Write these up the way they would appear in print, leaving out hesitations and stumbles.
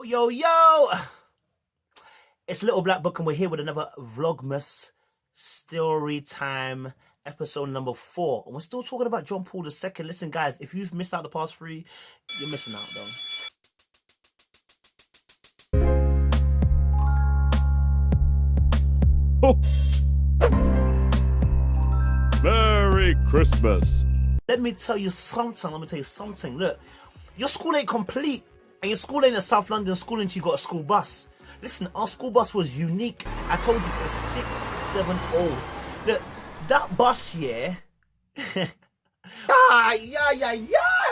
Yo, yo! It's Little Black Book and we're here with another Vlogmas story time episode number 4. And we're still talking about John Paul II. Listen, guys, if you've missed out the past 3, you're missing out, though. Merry Christmas. Let me tell you something. Look, your school ain't complete. And your school ain't a South London school until you got a school bus. Listen, our school bus was unique. I told you, it's 670. Look, that bus, yeah.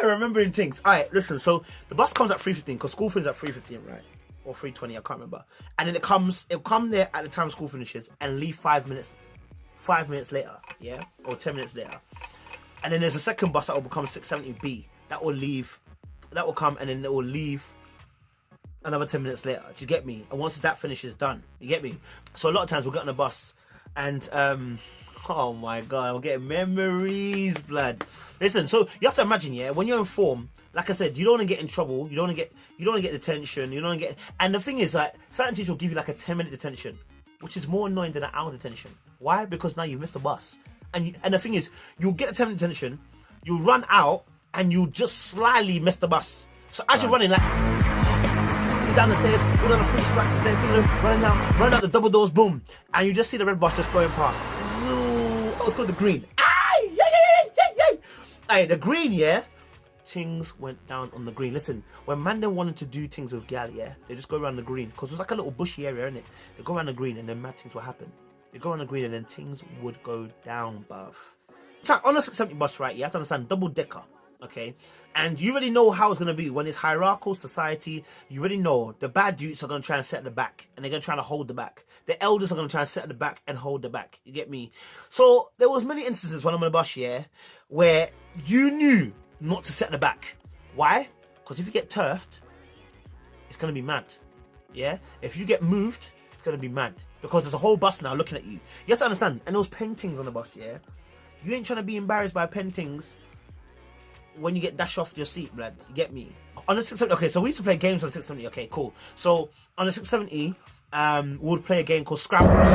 Remembering things. Alright, listen, so the bus comes at 3:15 because school finishes at 3:15, right? Or 3:20, I can't remember. And then it'll come there at the time school finishes and leave 5 minutes later, yeah? Or 10 minutes later. And then there's a second bus that will become 670B. That will come and then it will leave another 10 minutes later. Do you get me? And once that finishes, done. You get me? So a lot of times we'll get on a bus and oh my god, I'm getting memories, blood. Listen, so you have to imagine, yeah, when you're in form, like I said, you don't want to get in trouble, you don't want to get detention, you don't want to get, and the thing is, like, certain teachers will give you like a 10-minute detention, which is more annoying than an hour detention. Why? Because now you missed the bus. And the thing is, you'll get a 10-minute detention, you'll run out, and you just slyly miss the bus. So as you're running, like, down the stairs, all down the 3 flights of stairs, running out the double doors, boom, and you just see the red bus just going past. Oh, it's called the green. Hey, the green, yeah. Things went down on the green. Listen, when Mandan wanted to do things with gal, yeah, they just go around the green because it was like a little bushy area, innit? They go around the green and then mad things will happen. They go around the green and then things would go down, bruv. So on a 670 bus, right, you have to understand, double decker. Okay, and you already know how it's going to be when it's hierarchical society. You already know the bad dudes are going to try and set the back and they're going to try to hold the back. The elders are going to try and set the back and hold the back. You get me? So there was many instances when I'm on a bus, yeah, where you knew not to set the back. Why? Because if you get turfed, it's going to be mad. Yeah, if you get moved, it's going to be mad because there's a whole bus now looking at you. You have to understand. And those paintings on the bus, yeah, you ain't trying to be embarrassed by paintings when you get dashed off your seat, blood. You get me? On the 670, okay, so we used to play games on the 670, okay, cool. So on the 670, we would play a game called Scrambles.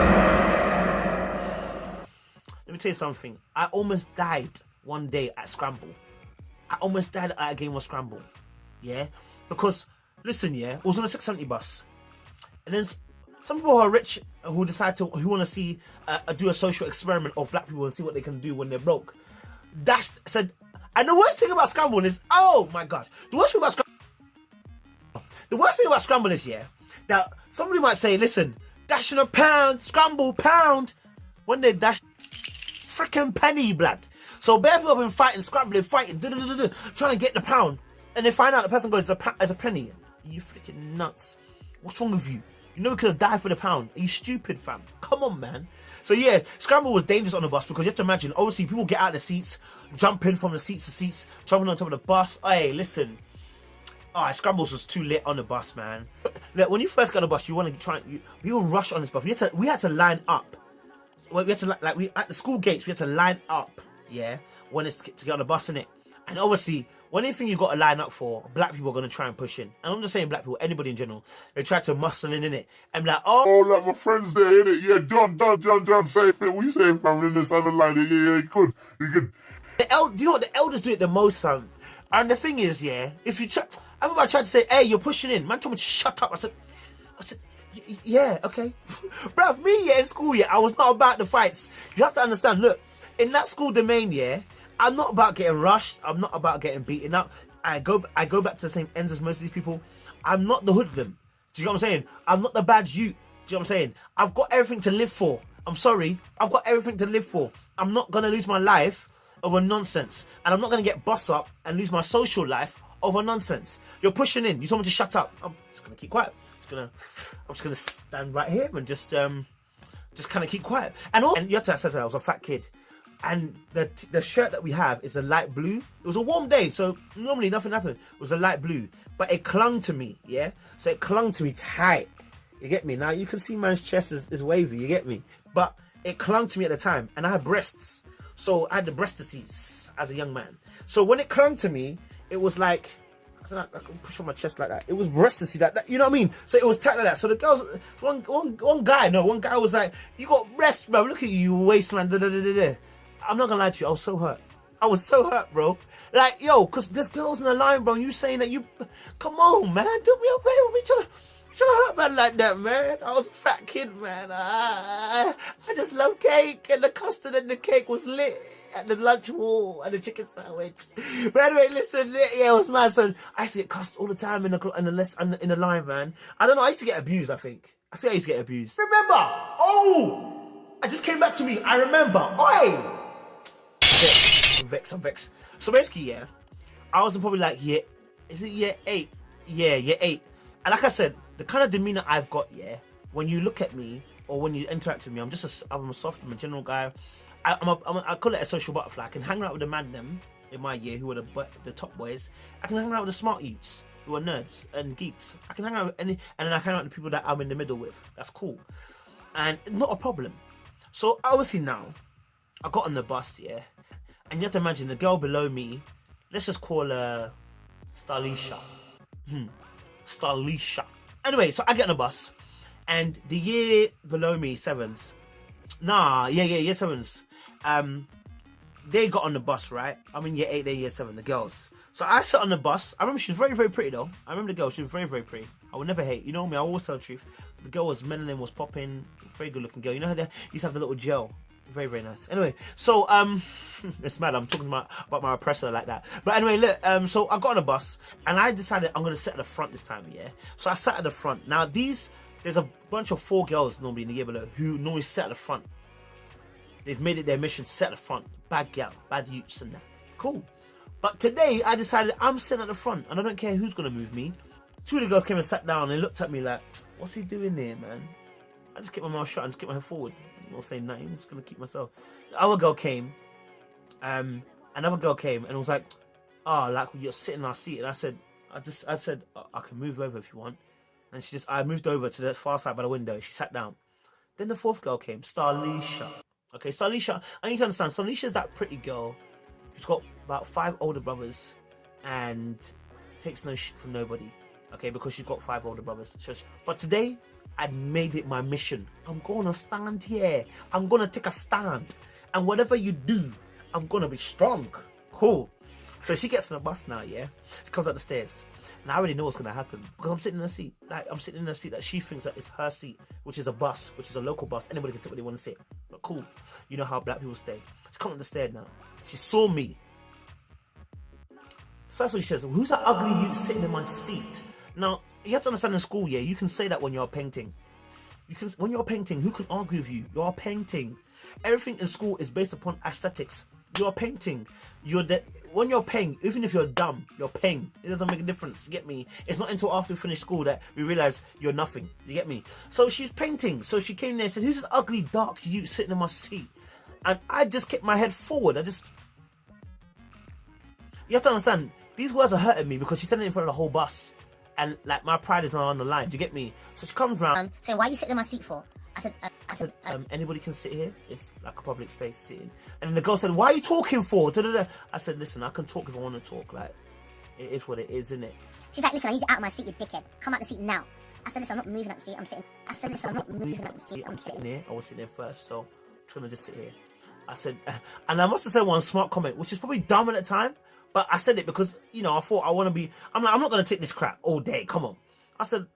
Let me tell you something. I almost died one day at Scramble. I almost died at a game of Scramble. Yeah? Because, listen, yeah, it was on a 670 bus. And then some people who are rich who want to see, do a social experiment of black people and see what they can do when they're broke. Said, and the worst thing about Scramble is, oh my gosh, the worst thing about Scramble is, yeah, that somebody might say, listen, dashing a pound, Scramble pound, when they dash freaking penny, blood. So bare people have been fighting, scrambling, fighting, trying to get the pound, and they find out the person goes, it's a penny. Are you freaking nuts? What's wrong with you? You know we could have died for the pound. Are you stupid, fam? Come on, man. So yeah, Scramble was dangerous on the bus because you have to imagine, obviously people get out of the seats, jumping from the seats to seats, jumping on top of the bus. Hey, listen. Scrambles was too lit on the bus, man. Look, when you first get on the bus, you want to try, we all rush on this bus. We had to line up. Well, we had to at the school gates, we had to line up, yeah, when it's to get on the bus, innit? And obviously, when anything you got to line up for, black people are going to try and push in. And I'm just saying black people, anybody in general, they try to muscle in it. And be like, oh, like my friends there, innit? Yeah, John, say it. What you saying, fam? In this other line, yeah, you could. Do you know what? The elders do it the most, fam. And the thing is, yeah, if you try, I remember I tried to say, hey, you're pushing in. Man told me to shut up. I said, yeah, okay. Bruv, me, yeah, in school, yeah, I was not about the fights. You have to understand, look, in that school domain, yeah, I'm not about getting rushed. I'm not about getting beaten up. I go back to the same ends as most of these people. I'm not the hoodlum. Do you know what I'm saying? I'm not the bad youth. Do you know what I'm saying? I've got everything to live for. I'm sorry. I've got everything to live for. I'm not going to lose my life over nonsense. And I'm not going to get bossed up and lose my social life over nonsense. You're pushing in. You told me to shut up. I'm just going to keep quiet. I'm just going to stand right here and just kind of keep quiet. And you have to accept that I was a fat kid. And the shirt that we have is a light blue. It was a warm day, so normally nothing happened. It was a light blue, but it clung to me, yeah? So it clung to me tight. You get me? Now you can see man's chest is wavy, you get me? But it clung to me at the time, and I had breasts. So I had the breastises as a young man. So when it clung to me, it was like, I could push on my chest like that. It was breast to see that. You know what I mean? So it was tight like that. So the girls, one guy was like, "You got breast, bro. Look at you, waistline." Da, da, da, da, da. I'm not gonna lie to you. I was so hurt. I was so hurt, bro. Like, yo, because there's girls in the line, bro. And you saying that you, come on, man, do me a favor. We trying to hurt man like that, man. I was a fat kid, man. I just love cake, and the custard and the cake was lit at the lunch wall and the chicken sandwich. But anyway, listen, yeah, it was mad. So I used to get cussed all the time in the line, man. I don't know. I used to get abused. I think I used to get abused. Remember? Oh, I just came back to me. I remember. Oi, I'm vexed. So basically, yeah, I was probably like year 8? Yeah, year 8. And like I said, the kind of demeanor I've got, yeah, when you look at me or when you interact with me, I'm a general guy. I call it a social butterfly. I can hang out with the man them in my year who are the top boys. I can hang out with the smart youths who are nerds and geeks. I can hang out with and then I hang out with the people that I'm in the middle with. That's cool. And not a problem. So obviously now, I got on the bus, yeah, and you have to imagine the girl below me, let's just call her Starlisha. Starlisha. Anyway, so I get on the bus, and the year below me, 7s. Year 7s. They got on the bus, right? I'm in year 8, they're year 7, the girls. So I sat on the bus. I remember she was very, very pretty though. I remember the girl, she was very, very pretty. I would never hate. You know me, I always tell the truth. The girl was melanin, was popping, very good looking girl. You know how they used to have the little gel. Very, very nice. Anyway, so it's mad. I'm talking about my oppressor like that. But anyway, look. So I got on a bus and I decided I'm gonna sit at the front this time. Yeah. So I sat at the front. Now there's a bunch of 4 girls normally in the year below who normally sit at the front. They've made it their mission to sit at the front. Bad gal, bad youths and that. Cool. But today I decided I'm sitting at the front and I don't care who's gonna move me. 2 of the girls came and sat down and they looked at me like, "What's he doing there, man?" I just kept my mouth shut and just kept my head forward. I'm not saying nothing, I'm just gonna keep myself. The other girl came, another girl came and was like, "Oh, like you're sitting in our seat." And I said, I can move over if you want. And I moved over to the far side by the window. She sat down. Then the 4th girl came, Starlisha. Okay, Starlisha, I need to understand, Starlisha's that pretty girl who's got about 5 older brothers and takes no shit from nobody. Okay, because she's got 5 older brothers. But today, I made it my mission. I'm gonna stand here. I'm gonna take a stand. And whatever you do, I'm gonna be strong. Cool. So she gets on the bus now, yeah? She comes up the stairs. And I already know what's gonna happen. Because I'm sitting in a seat. Like, I'm sitting in a seat that she thinks that it's her seat. Which is a bus. Which is a local bus. Anybody can sit where they want to sit. But cool. You know how black people stay. She comes up the stairs now. She saw me. First of all, she says, "Who's that ugly youth sitting in my seat?" Now, you have to understand in school, yeah, you can say that when you're painting. When you're painting, who can argue with you? You're painting. Everything in school is based upon aesthetics. You're painting. When you're paying, even if you're dumb, you're paying. It doesn't make a difference. You get me? It's not until after we finish school that we realize you're nothing. You get me? So she's painting. So she came there and said, "Who's this ugly, dark youth sitting in my seat?" And I just kept my head forward. You have to understand, these words are hurting me because she said it in front of the whole bus. And like my pride is not on the line. Do you get me? So she comes round. So why are you sitting in my seat for? I said, anybody can sit here. It's like a public space sitting. And then the girl said, "Why are you talking for?" Da-da-da. I said, "Listen, I can talk if I want to talk. Like, it is what it is, isn't it?" She's like, "Listen, I need you out of my seat, you dickhead. Come out the seat now." I said, "Listen, I'm not moving out the seat. I'm sitting." I said, "Listen, I'm not moving out the seat. I'm sitting here." I was sitting there first, so I'm gonna just sit here. I said, and I must have said one smart comment, which is probably dumb at the time, but I said it because, you know, I thought I want to be. I'm not gonna take this crap all day. Come on. I said,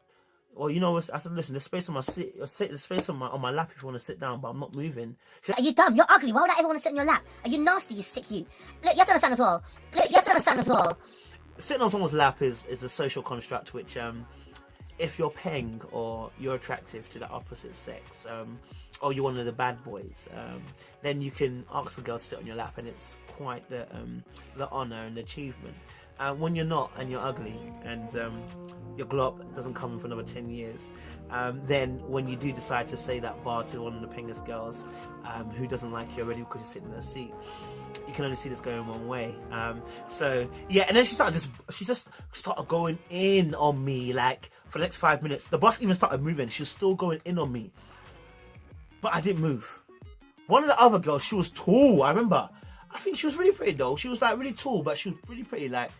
"Well, you know," I said, "Listen, there's space on my seat. There's space on my lap if you want to sit down, but I'm not moving." She's like, "Are you dumb? You're ugly. Why would I ever want to sit on your lap? Are you nasty, you sick you?" Look, you have to understand as well. Sitting on someone's lap is a social construct which, if you're paying or you're attractive to the opposite sex, or you're one of the bad boys, then you can ask a girl to sit on your lap, and it's quite the honour and achievement. When you're not and you're ugly and your glow up doesn't come for another 10 years, then when you do decide to say that bar to one of the pingest girls who doesn't like you already because you're sitting in a seat, you can only see this going one way. So yeah, and then she just started going in on me like for the next 5 minutes. The bus even started moving. She was still going in on me, but I didn't move. One of the other girls, she was tall. I remember. I think she was really pretty though. She was like really tall, but she was really pretty. Like,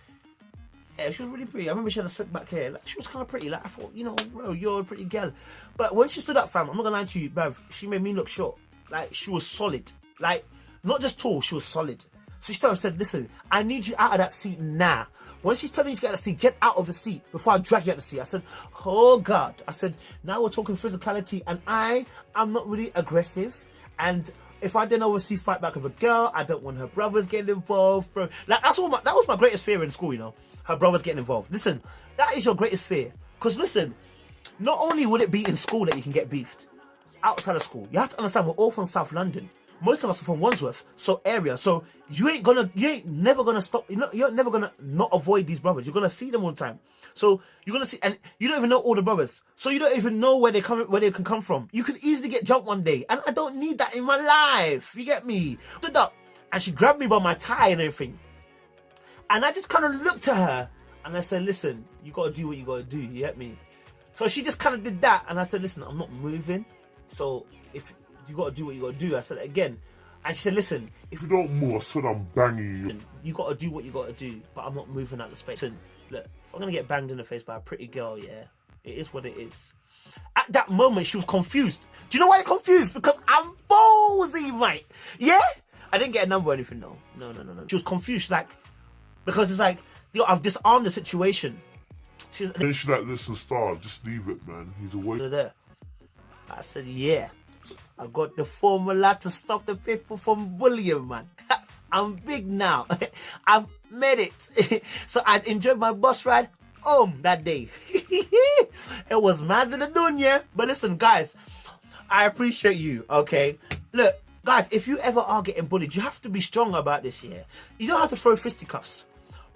hair. She was really pretty. I remember she had a slick back hair. Like, she was kind of pretty. Like, I thought, you know, bro, you're a pretty girl. But when she stood up, fam, I'm not gonna lie to you, bruv, she made me look short. Like, she was solid. Like, not just tall, she was solid. So she started said, listen, I need you out of that seat now. When she's telling you to get out of the seat, get out of the seat before I drag you out of the seat. I said, oh God. I said, now we're talking physicality, and I am not really aggressive. And if I didn't oversee fight back with a girl, I don't want her brothers getting involved. Bro. Like, that was my greatest fear in school, you know, her brothers getting involved. Listen, that is your greatest fear. Because listen, not only would it be in school that you can get beefed, outside of school, you have to understand we're all from South London. Most of us are from Wandsworth, so area. So you ain't never gonna stop. You're never gonna not avoid these brothers. You're gonna see them all the time. So you're gonna see, and you don't even know all the brothers. So you don't even know where they can come from. You could easily get jumped one day, and I don't need that in my life. You get me? Stood up, and she grabbed me by my tie and everything, and I just kind of looked at her, and I said, "Listen, you gotta do what you gotta do." You get me? So she just kind of did that, and I said, "Listen, I'm not moving. So if you gotta do what you gotta do," I said it again. And she said, listen, If you don't move, I said I'm banging you. you gotta do what you gotta do, but I'm not moving out the space. Listen, look, if I'm gonna get banged in the face by a pretty girl, yeah, it is what it is. At that moment, she was confused. Do you know why you're confused? Because I'm ballsy, mate. Yeah? I didn't get a number or anything, no. No. She was confused, like, because it's like, yo, I've disarmed the situation. She's Like this and start, just leave it, man. He's away. there. I said, yeah. I got the formula to stop the people from bullying, man. I'm big now. I've made it. So I enjoyed my bus ride home that day. It was mad to the dunya. But listen, guys, I appreciate you, okay? Look, guys, if you ever are getting bullied, you have to be strong about this, yeah? You don't have to throw fisticuffs.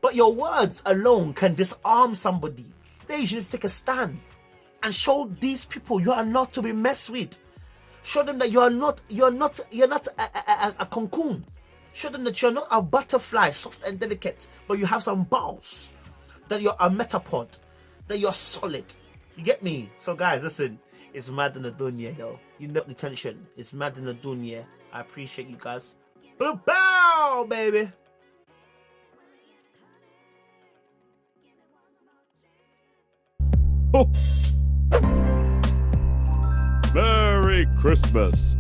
But your words alone can disarm somebody. They should just take a stand and show these people you are not to be messed with. Show them that you're not a cocoon. Show them that you're not a butterfly, soft and delicate, but you have some balls. That you're a metapod. That you're solid. You get me? So guys, listen, it's mad in the dunya though. You know the tension. It's mad in the dunya. I appreciate you guys. Bow, baby. Merry Christmas.